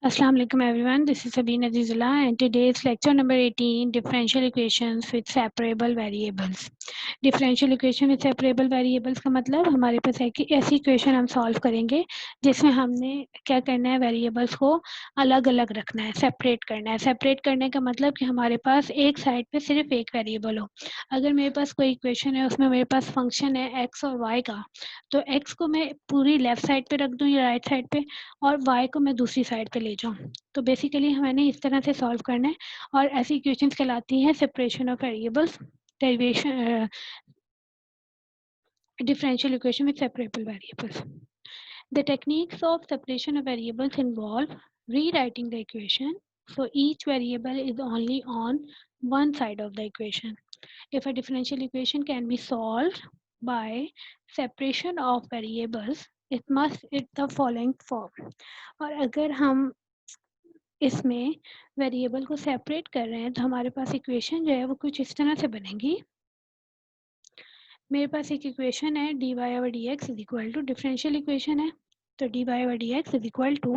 Assalamu alaikum everyone, this is Sabine Azizullah and today's lecture number 18, differential equations with separable variables. differential equation with separable variables का मतलब हमारे पास है कि ऐसी equation हम solve करेंगे जिसमें हमने क्या करना है, वेरिएबल्स को अलग अलग रखना है, सेपरेट करना है। सेपरेट करने का मतलब कि हमारे पास एक साइड पे सिर्फ एक वेरिएबल हो। अगर मेरे पास कोई इक्वेशन है, उसमें मेरे पास फंक्शन है एक्स और वाई का, तो एक्स को मैं पूरी लेफ्ट साइड पे रख दूँ या राइट साइड पे, और y को मैं दूसरी साइड पे ले जाऊँ। तो बेसिकली मैंने इस तरह से सॉल्व करना है और ऐसी इक्वेशंस कहलाती हैं separation of variables, derivation, differential equation with separable variables. The techniques of separation of variables involve rewriting the equation so each variable is only on one side of the equation. If a differential equation can be solved by separation of variables, it must in the following form. और अगर हम इसमें variable को separate कर रहे हैं तो हमारे पास इक्वेशन जो है वो कुछ इस तरह से बनेगी। मेरे पास एक इक्वेशन है D Y over D X is equal to, differential equation है तो D Y over D X is equal to,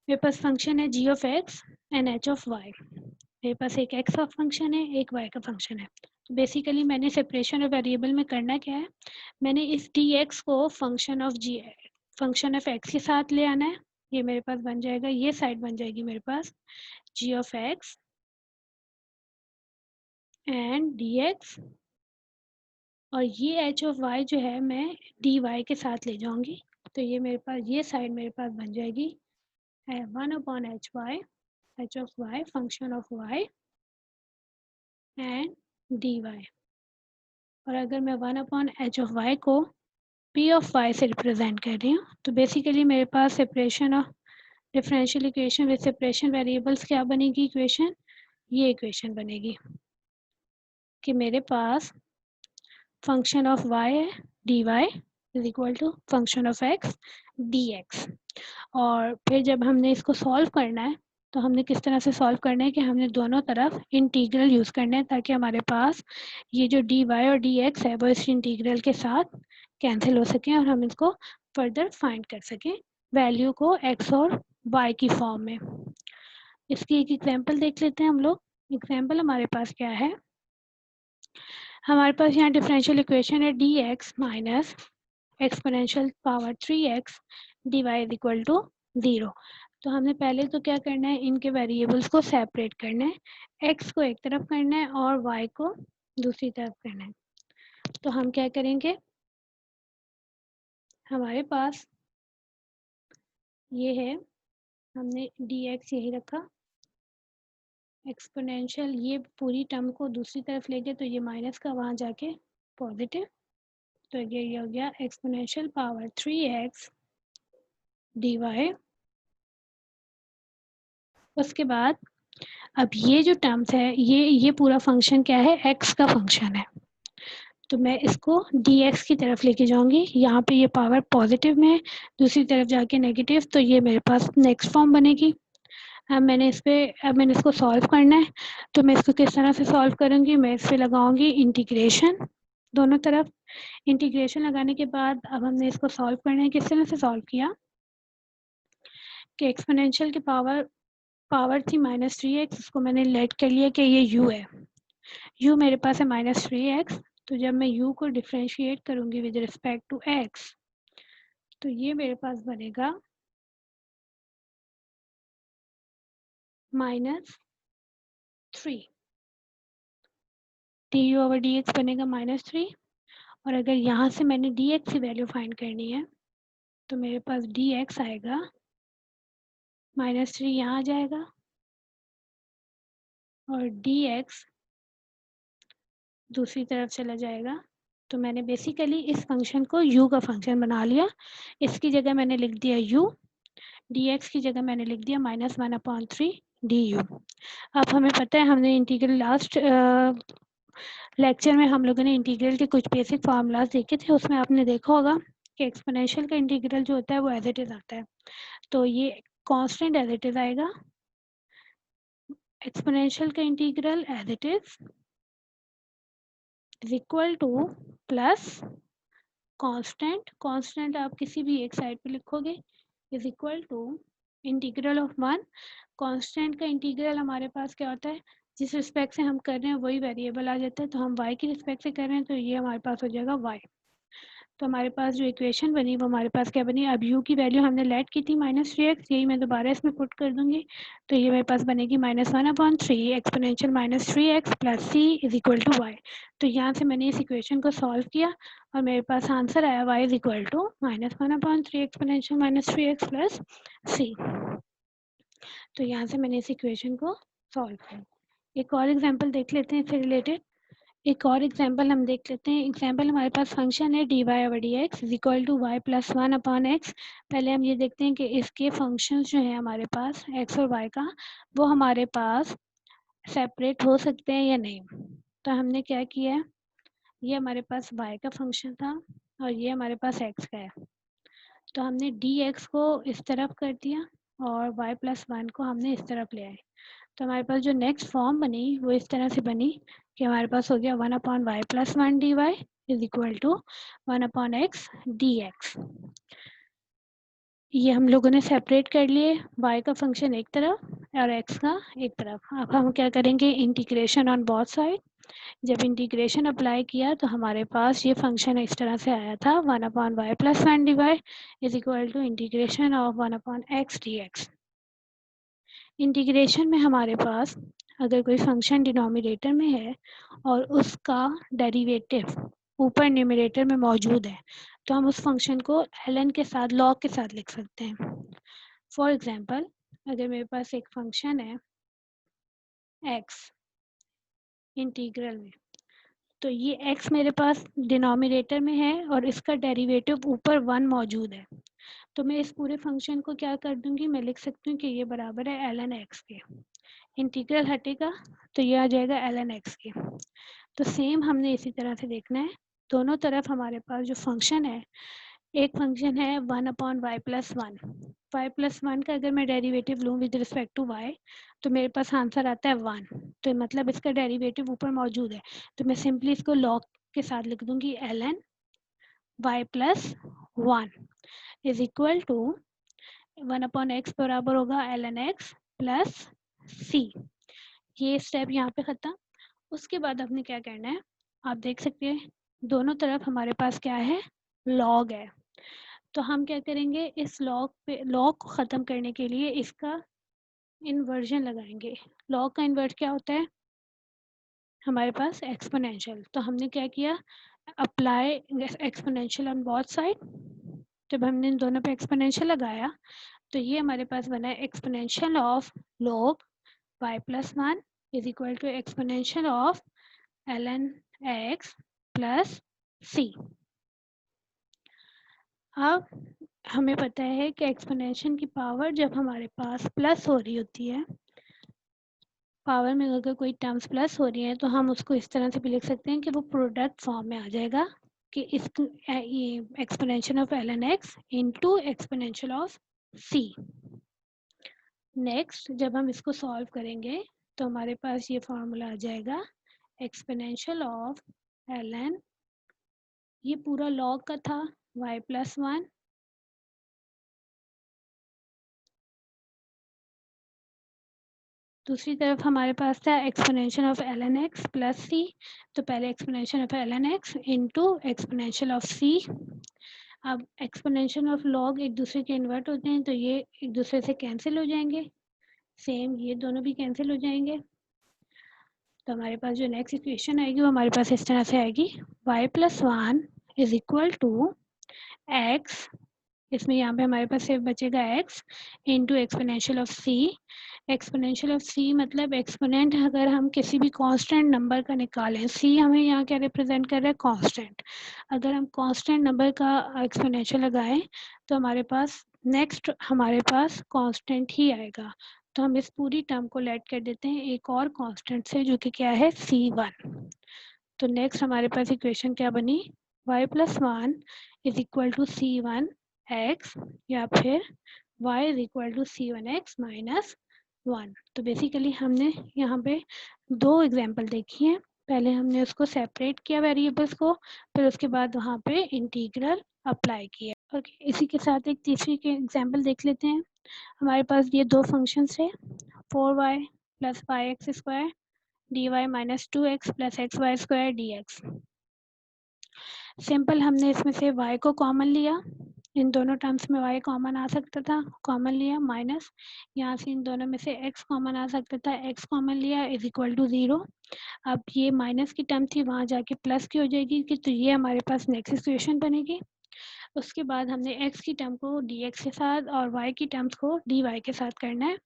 मेरे पास फंक्शन है G of X and H of Y. मेरे पास एक एक्स का फंक्शन है, एक वाई का फंक्शन है। तो बेसिकली मैंने सेपरेशन ऑफ वेरिएबल में करना क्या है, मैंने इस डी एक्स को फंक्शन ऑफ एक्स के साथ ले आना है। ये मेरे पास बन जाएगा, ये साइड बन जाएगी मेरे पास G of X and D X, और ये एच ऑफ वाई जो है मैं डी वाई के साथ ले जाऊंगी। तो ये मेरे पास, ये साइड मेरे पास बन जाएगी 1/hy, H of Y function of Y and D Y. और अगर मैं 1/h ऑफ वाई को p ऑफ वाई से रिप्रेजेंट कर रही हूँ तो बेसिकली मेरे पास separation of differential equation with separation variables क्या बनेगी इक्वेशन, ये इक्वेशन बनेगी कि मेरे पास फंक्शन ऑफ वाई है D Y is equal to function of X D X. और फिर जब हमने इसको सॉल्व करना है तो हमने किस तरह से सॉल्व करना है कि हमने दोनों तरफ इंटीग्रल यूज़ करना है ताकि हमारे पास ये जो डी वाई और डी एक्स है वो इस इंटीग्रल के साथ कैंसिल हो सकें और हम इसको फर्दर फाइंड कर सकें वैल्यू को एक्स और वाई की फॉर्म में। इसकी एक एग्जांपल देख लेते हैं हम लोग। एग्जांपल हमारे पास क्या है, हमारे पास यहाँ डिफरेंशियल इक्वेशन है D X minus exponential power 3x dy is equal to 0। तो हमने पहले तो क्या करना है, इनके वेरिएबल्स को सेपरेट करना है, x को एक तरफ करना है और y को दूसरी तरफ करना है। तो हम क्या करेंगे, हमारे पास ये है, हमने dx यही रखा, एक्सपोनेंशियल ये पूरी टर्म को दूसरी तरफ ले गए तो ये माइनस का वहाँ जाके पॉजिटिव, तो ये हो गया एक्सपोनेंशियल पावर 3x dy। उसके बाद अब ये जो टर्म्स है, ये पूरा फंक्शन क्या है, x का फंक्शन है, तो मैं इसको dx की तरफ लेके जाऊंगी। यहाँ पे ये पावर पॉजिटिव में है, दूसरी तरफ जाके नेगेटिव, तो ये मेरे पास नेक्स्ट फॉर्म बनेगी। अब मैंने इसको सॉल्व करना है, तो मैं इसको किस तरह से सॉल्व करूँगी, मैं इस पर लगाऊंगी इंटीग्रेशन दोनों तरफ। इंटीग्रेशन लगाने के बाद अब हमने इसको सॉल्व करना है। किस तरह से सॉल्व किया कि एक्सपोनेंशियल की पावर थी -3x, उसको मैंने लेट कर लिया कि ये u है, u मेरे पास है -3x। तो जब मैं u को डिफ्रेंशिएट करूंगी विद रिस्पेक्ट टू x तो ये मेरे पास बनेगा -3, du ओवर dx बनेगा -3। और अगर यहाँ से मैंने dx की वैल्यू फाइंड करनी है तो मेरे पास dx आएगा -3, यहाँ आ जाएगा और dx दूसरी तरफ चला जाएगा। तो मैंने बेसिकली इस फंक्शन को u का फंक्शन बना लिया। इसकी जगह मैंने लिख दिया u, dx की जगह मैंने लिख दिया -1/3 du। अब हमें पता है, हमने इंटीग्रल लास्ट लेक्चर में हम लोगों ने इंटीग्रल के कुछ बेसिक फार्मूलाज देखे थे, उसमें आपने देखा होगा कि एक्सपोनेंशियल का इंटीग्रल जो होता है वो एज इट इज आता है, तो ये कांस्टेंट एज इट इज आएगा, एक्सपोनेंशियल का integral as it is equal to plus constant आप किसी भी एक साइड पे लिखोगे, is equal to integral of one, constant का इंटीग्रल हमारे पास क्या होता है, जिस रिस्पेक्ट से हम कर रहे हैं वही वेरिएबल आ जाता है, तो हम y की रिस्पेक्ट से कर रहे हैं तो ये हमारे पास हो जाएगा y। तो हमारे पास जो इक्वेशन बनी वो हमारे पास क्या बनी, अब u की वैल्यू हमने लेट की थी -3x, यही मैं दोबारा इसमें पुट कर दूंगी, तो ये मेरे पास बनेगी -1/3 exponential -3x plus c is equal to y। तो यहाँ से मैंने इस इक्वेशन को सॉल्व किया और मेरे पास आंसर आया y is equal to -1/3 exponential -3x plus c। तो यहाँ से मैंने इस इक्वेशन को सॉल्व किया। एक और एग्जांपल देख लेते हैं इससे रिलेटेड। एक और एग्जांपल हम देख लेते हैं। एग्जांपल हमारे पास फंक्शन है dy over dx is equal to y plus 1/x। पहले हम ये देखते हैं कि इसके फंक्शंस जो है हमारे पास x और y का, वो हमारे पास सेपरेट हो सकते हैं या नहीं। तो हमने क्या किया है, ये हमारे पास y का फंक्शन था और ये हमारे पास x का है, तो हमने dx को इस तरफ कर दिया और y प्लस 1 को हमने इस तरफ ले आए। तो हमारे पास जो नेक्स्ट फॉर्म बनी वो इस तरह से बनी कि हमारे पास हो गया 1/y plus 1 dy is equal to 1/x dx। ये हम लोगों ने सेपरेट कर लिए, y का फंक्शन एक तरफ और x का एक तरफ। अब हम क्या करेंगे, इंटीग्रेशन ऑन बोथ साइड। जब इंटीग्रेशन अप्लाई किया तो हमारे पास ये फंक्शन इस तरह से आया था 1/y plus 1 dy is equal to integration of 1/x dx। Integration में हमारे पास अगर कोई फंक्शन डिनोमिनेटर में है और उसका डेरिवेटिव ऊपर न्यूमरेटर में मौजूद है तो हम उस फंक्शन को ln के साथ log के साथ लिख सकते हैं। फॉर एग्जांपल अगर मेरे पास एक फंक्शन है x इंटीग्रल में, तो ये x मेरे पास डिनोमिनेटर में है और इसका डेरिवेटिव ऊपर 1 मौजूद है, तो मैं इस पूरे फंक्शन को क्या कर दूंगी, मैं लिख सकती हूँ कि ये बराबर है ln x के। इंटीग्रल हटेगा तो ये आ जाएगा ln x के। तो सेम हमने इसी तरह से देखना है, दोनों तरफ हमारे पास जो फंक्शन है, एक फंक्शन है 1/y प्लस 1। y प्लस 1 का अगर मैं डेरिवेटिव लूँ विद रिस्पेक्ट टू y तो मेरे पास आंसर आता है 1, तो मतलब इसका डेरिवेटिव ऊपर मौजूद है, तो मैं सिंपली इसको log के साथ लिख दूंगी ln y plus 1 is equal to 1/x बराबर होगा ln x प्लस c। ये स्टेप यहाँ पे खत्म। उसके बाद आपने क्या करना है, आप देख सकते हैं दोनों तरफ हमारे पास क्या है, log है। तो हम क्या करेंगे, इस log को ख़त्म करने के लिए इसका इन्वर्जन लगाएंगे। log का इन्वर्ट क्या होता है, हमारे पास एक्सपोनेंशियल। तो हमने क्या किया, apply exponential on both side. जब हमने इन दोनों पे एक्सपोनेंशियल लगाया तो ये हमारे पास बना है exponential of log y plus 1 is equal to exponential of ln x plus c। अब हमें पता है कि एक्सपोनेंशियल की पावर जब हमारे पास प्लस हो रही होती है, पावर में अगर कोई टर्म्स प्लस हो रही है तो हम उसको इस तरह से भी लिख सकते हैं कि वो प्रोडक्ट फॉर्म में आ जाएगा कि इस exponential of ln x into exponential of c। Next जब हम इसको सॉल्व करेंगे तो हमारे पास ये फॉर्मूला आ जाएगा एक्सपोनेंशियल ऑफ ln, ये पूरा log का था y प्लस 1 दूसरी तरफ हमारे पास था exponential of ln x plus c। तो पहले exponential of ln x into exponential of c। अब एक्सपोनेंशियल ऑफ log एक दूसरे के इन्वर्ट होते हैं तो ये एक दूसरे से कैंसिल हो जाएंगे, सेम ये दोनों भी कैंसिल हो जाएंगे। तो हमारे पास जो नेक्स्ट इक्वेशन आएगी वो हमारे पास इस तरह से आएगी y plus 1 is equal to x, इसमें यहाँ पे हमारे पास सिर्फ बचेगा x into exponential of c। Exponential of c मतलब एक्सपोनेंट अगर हम किसी भी कांस्टेंट नंबर का निकालें, c हमें यहाँ क्या रिप्रेजेंट कर रहा है, कांस्टेंट। अगर हम कांस्टेंट नंबर का एक्सपोनेंशियल लगाएं तो हमारे पास नेक्स्ट हमारे पास कांस्टेंट ही आएगा। तो हम इस पूरी टर्म को लेट कर देते हैं एक और कांस्टेंट से जो कि क्या है c1। तो नेक्स्ट हमारे पास इक्वेशन क्या बनी, y plus 1 is equal to c1 x या फिर y is equal to c1x minus 1। तो बेसिकली हमने यहाँ पे दो एग्जाम्पल देखी हैं, पहले हमने उसको सेपरेट किया वेरिएबल्स को, फिर उसके बाद वहाँ पे इंटीग्रल अप्लाई किया। ओके, इसी के साथ एक तीसरी के एग्जाम्पल देख लेते हैं। हमारे पास ये दो फंक्शंस थे 4y plus 5x square dy minus 2x plus x y square dx। Simple हमने इसमें से y को कॉमन लिया, इन दोनों टर्म्स में y कॉमन आ सकता था, कॉमन लिया माइनस यहाँ से इन दोनों में से x कॉमन आ सकता था, x कॉमन लिया इज इक्वल टू 0। अब ये माइनस की टर्म थी वहाँ जाके प्लस की हो जाएगी कि तो ये हमारे पास नेक्स्ट इक्वेशन बनेगी। उसके बाद हमने x की टर्म को dx के साथ और y की टर्म्स को dy के साथ करना है।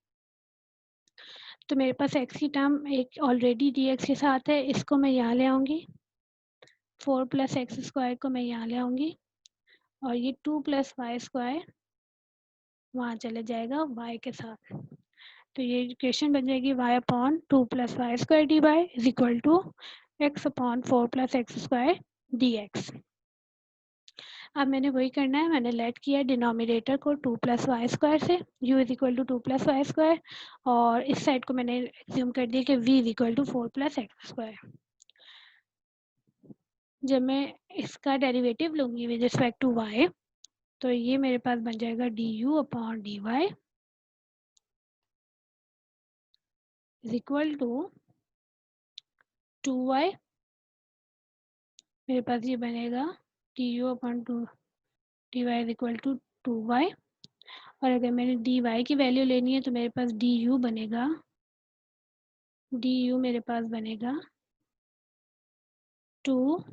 तो मेरे पास x की टर्म एक ऑलरेडी dx के साथ है, इसको मैं यहाँ ले आऊँगी, 4 प्लस एक्स स्क्वायर को मैं यहाँ ले आऊँगी और ये 2 प्लस वाई स्क्वायर वहाँ चले जाएगा y के साथ। तो ये इक्वेशन बन जाएगी y upon 2 plus y square d Y is equal to x upon 4 plus x square d x. अब मैंने वही करना है, मैंने लेट किया डिनोमिनेटर को 2 प्लस वाई स्क्वायर से, u is equal to 2 plus y square, और इस साइड को मैंने एज्यूम कर दिया कि v is equal to 4 plus x square. जब मैं इसका डेरिवेटिव लूँगी विद रिस्पेक्ट टू y तो ये मेरे पास बन जाएगा d u upon d Y is equal to 2y। मेरे पास ये बनेगा d u upon 2 d Y is equal to 2y। और अगर मैंने डी वाई की वैल्यू लेनी है तो मेरे पास डी यू बनेगा, डी यू मेरे पास बनेगा 2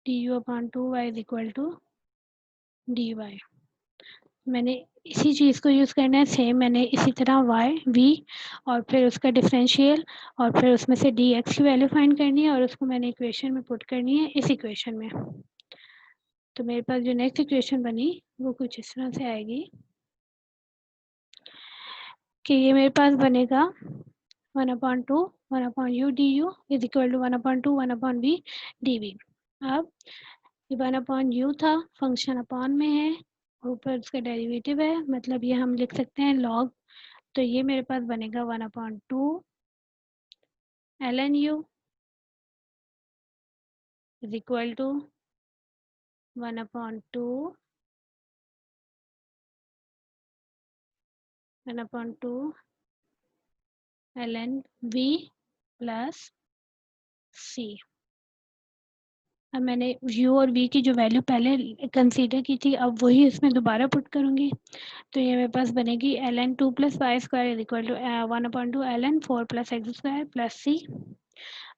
d u upon 2y is equal to d y. मैंने इसी चीज़ को यूज़ करना है, सेम मैंने इसी तरह y v और फिर उसका डिफरेंशियल और फिर उसमें से dx की वैल्यू फाइंड करनी है और उसको मैंने इक्वेशन में पुट करनी है इस इक्वेशन में। तो मेरे पास जो नेक्स्ट इक्वेशन बनी वो कुछ इस तरह से आएगी कि ये मेरे पास बनेगा 1/2 1/u du is equal to 1/2 1/v dv। अब ये 1/u था, फंक्शन अपॉन में है, ऊपर उसका डेरिवेटिव है, मतलब ये हम लिख सकते हैं लॉग। तो ये मेरे पास बनेगा 1/2 ln u is equal to 1/2 ln v plus c। अब मैंने u और v की जो वैल्यू पहले कंसीडर की थी अब वही इसमें दोबारा पुट करूँगी। तो ये मेरे पास बनेगी ln 2 plus y square is equal to 1/2 ln 4 plus x square plus c।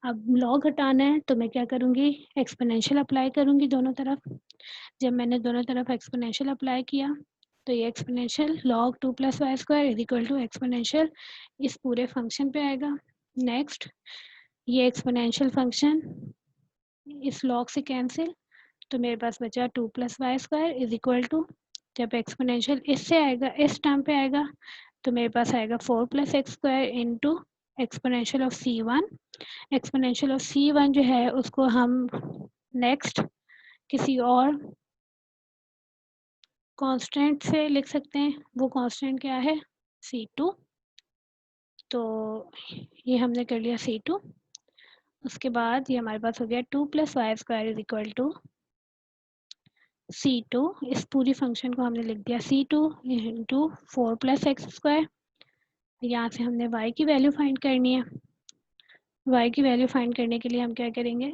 अब लॉग हटाना है तो मैं क्या करूँगी, एक्सपोनेंशियल अप्लाई करूँगी दोनों तरफ। जब मैंने दोनों तरफ एक्सपोनेंशियल अप्लाई किया तो ये exponential log 2 plus y square is equal to exponential इस पूरे फंक्शन पे आएगा। नेक्स्ट ये एक्सपोनेंशियल फंक्शन इस log से कैंसिल, तो मेरे पास बचा 2 plus y square is equal to, जब एक्सपोनेंशियल इससे आएगा इस टर्म पे आएगा तो मेरे पास आएगा 4 plus x square into exponential of c1। Exponential of c1 जो है उसको हम नेक्स्ट किसी और कांस्टेंट से लिख सकते हैं, वो कांस्टेंट क्या है c2। तो ये हमने कर लिया c2। उसके बाद ये हमारे पास हो गया 2 plus y square is equal to c2। इस पूरी फंक्शन को हमने लिख दिया c2 into 4 plus x square. यहाँ से हमने y की वैल्यू फाइंड करनी है। y की वैल्यू फाइंड करने के लिए हम क्या करेंगे,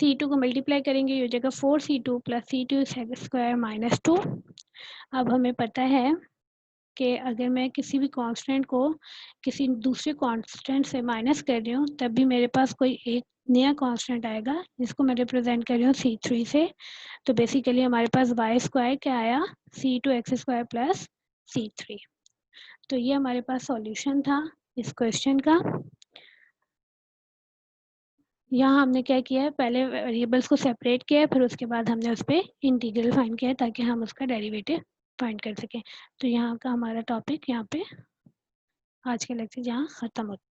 c2 को मल्टीप्लाई करेंगे, ये हो जाएगा 4c2 plus c2 square minus 2। अब हमें पता है कि अगर मैं किसी भी कांस्टेंट को किसी दूसरे कांस्टेंट से माइनस कर रही हूँ तब भी मेरे पास कोई एक नया कांस्टेंट आएगा जिसको मैं रिप्रेजेंट कर रही हूँ c3 से। तो बेसिकली हमारे पास वाई स्क्वायर क्या आया, c2 x square plus c3। तो ये हमारे पास सॉल्यूशन था इस क्वेश्चन का। यहाँ हमने क्या किया है, पहले वेरिएबल्स को सेपरेट किया है, फिर उसके बाद हमने उस पर इंटीग्रल फाइंड किया है ताकि हम उसका डेरिवेटिव फाइंड कर सकें। तो यहाँ का हमारा टॉपिक यहाँ पे आज का लेक्चर यहाँ ख़त्म होता है।